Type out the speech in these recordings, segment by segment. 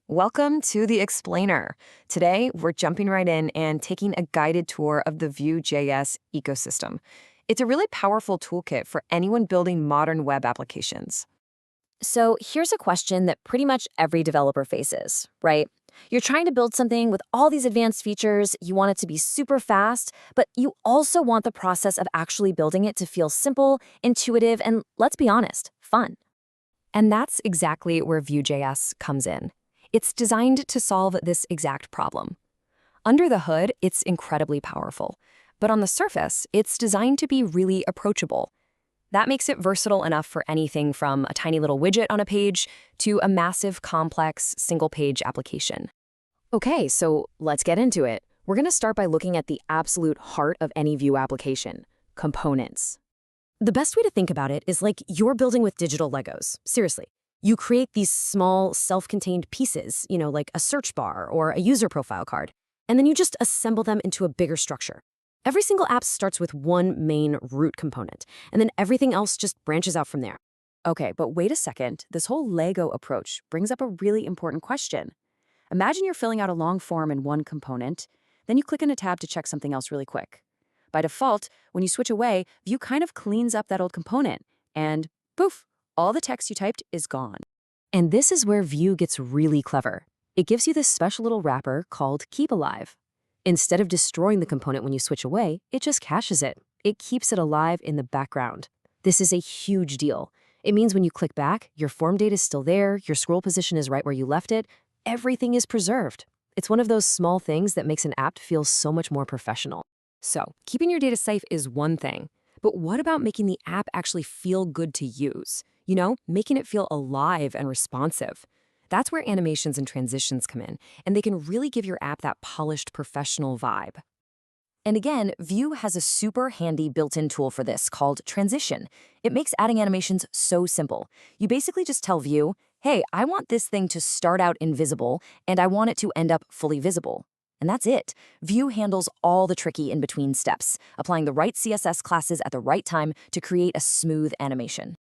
Welcome to The Explainer. Today, we're jumping right in and taking a guided tour of the Vue.js ecosystem. It's a really powerful toolkit for anyone building modern web applications. So here's a question that pretty much every developer faces, right? You're trying to build something with all these advanced features, you want it to be super fast, but you also want the process of actually building it to feel simple, intuitive, and let's be honest, fun. And that's exactly where Vue.js comes in. It's designed to solve this exact problem. Under the hood, it's incredibly powerful. But on the surface, it's designed to be really approachable. That makes it versatile enough for anything from a tiny little widget on a page to a massive, complex, single-page application. Okay, so let's get into it. We're going to start by looking at the absolute heart of any Vue application, components. The best way to think about it is like you're building with digital Legos. Seriously. You create these small, self-contained pieces, like a search bar or a user profile card, and then you just assemble them into a bigger structure. Every single app starts with one main root component, and then everything else just branches out from there. Okay, but wait a second. This whole Lego approach brings up a really important question. Imagine you're filling out a long form in one component, then you click in a tab to check something else really quick. By default, when you switch away, Vue kind of cleans up that old component, and poof, all the text you typed is gone. And this is where Vue gets really clever. It gives you this special little wrapper called Keep Alive. Instead of destroying the component when you switch away, it just caches it. It keeps it alive in the background. This is a huge deal. It means when you click back, your form data is still there, your scroll position is right where you left it, everything is preserved. It's one of those small things that makes an app feel so much more professional. So, keeping your data safe is one thing, but what about making the app actually feel good to use? Making it feel alive and responsive. That's where animations and transitions come in, and they can really give your app that polished professional vibe. And again, Vue has a super handy built-in tool for this called Transition. It makes adding animations so simple. You basically just tell Vue, hey, I want this thing to start out invisible, and I want it to end up fully visible. And that's it. Vue handles all the tricky in-between steps, applying the right CSS classes at the right time to create a smooth animation.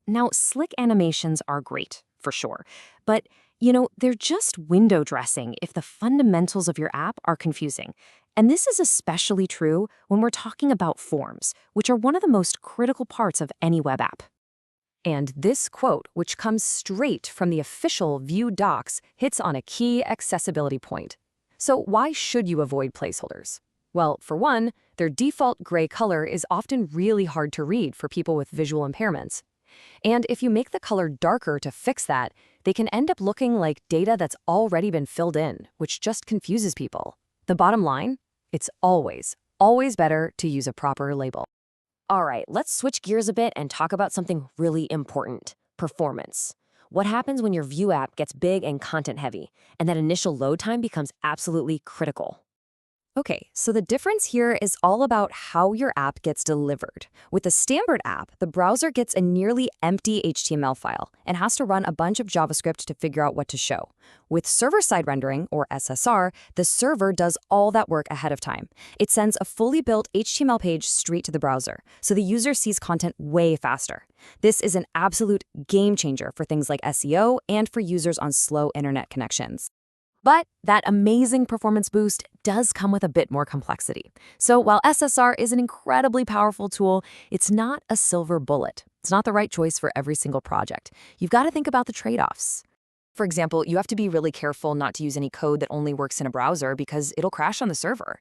Now, slick animations are great, for sure, but they're just window dressing if the fundamentals of your app are confusing. And this is especially true when we're talking about forms, which are one of the most critical parts of any web app. And this quote, which comes straight from the official Vue docs, hits on a key accessibility point. So why should you avoid placeholders? Well, for one, their default gray color is often really hard to read for people with visual impairments. And if you make the color darker to fix that, they can end up looking like data that's already been filled in, which just confuses people. The bottom line? It's always better to use a proper label. All right, let's switch gears a bit and talk about something really important, performance. What happens when your Vue app gets big and content-heavy, and that initial load time becomes absolutely critical? Okay, so the difference here is all about how your app gets delivered. With the standard app, the browser gets a nearly empty HTML file and has to run a bunch of JavaScript to figure out what to show. With server-side rendering, or SSR, the server does all that work ahead of time. It sends a fully built HTML page straight to the browser, so the user sees content way faster. This is an absolute game changer for things like SEO and for users on slow internet connections. But that amazing performance boost does come with a bit more complexity. So while SSR is an incredibly powerful tool, it's not a silver bullet. It's not the right choice for every single project. You've got to think about the trade-offs. For example, you have to be really careful not to use any code that only works in a browser because it'll crash on the server.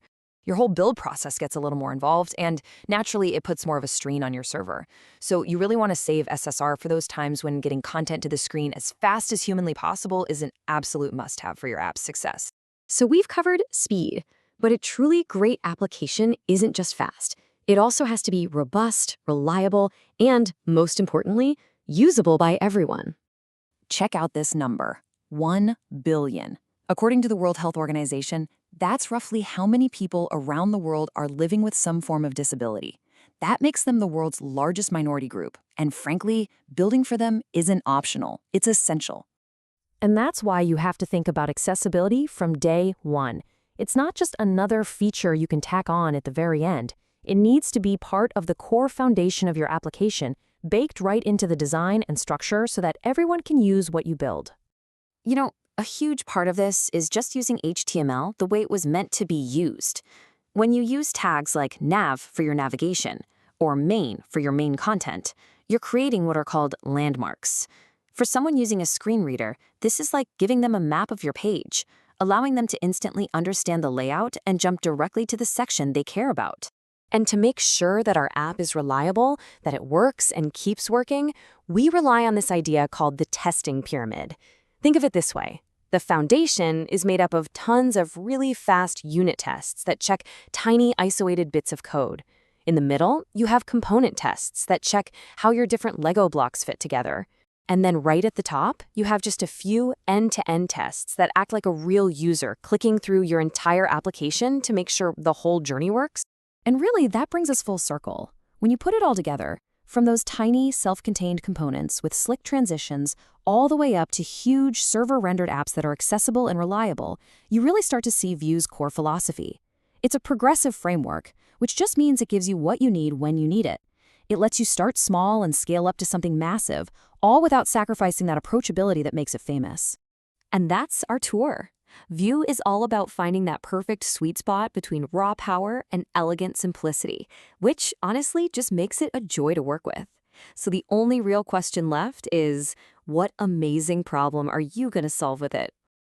Your whole build process gets a little more involved, and naturally, it puts more of a strain on your server. So you really want to save SSR for those times when getting content to the screen as fast as humanly possible is an absolute must-have for your app's success. So we've covered speed, but a truly great application isn't just fast. It also has to be robust, reliable, and, most importantly, usable by everyone. Check out this number, 1 billion. According to the World Health Organization, that's roughly how many people around the world are living with some form of disability. That makes them the world's largest minority group, and frankly, building for them isn't optional, it's essential. And that's why you have to think about accessibility from day one. It's not just another feature you can tack on at the very end. It needs to be part of the core foundation of your application, baked right into the design and structure so that everyone can use what you build. A huge part of this is just using HTML the way it was meant to be used. When you use tags like nav for your navigation or main for your main content, you're creating what are called landmarks. For someone using a screen reader, this is like giving them a map of your page, allowing them to instantly understand the layout and jump directly to the section they care about. And to make sure that our app is reliable, that it works and keeps working, we rely on this idea called the testing pyramid. Think of it this way. The foundation is made up of tons of really fast unit tests that check tiny isolated bits of code. In the middle, you have component tests that check how your different Lego blocks fit together. And then right at the top, you have just a few end-to-end tests that act like a real user clicking through your entire application to make sure the whole journey works. And really, that brings us full circle. When you put it all together, from those tiny, self-contained components with slick transitions all the way up to huge server-rendered apps that are accessible and reliable, you really start to see Vue's core philosophy. It's a progressive framework, which just means it gives you what you need when you need it. It lets you start small and scale up to something massive, all without sacrificing that approachability that makes it famous. And that's our tour. Vue is all about finding that perfect sweet spot between raw power and elegant simplicity, which honestly just makes it a joy to work with. So the only real question left is, what amazing problem are you going to solve with it?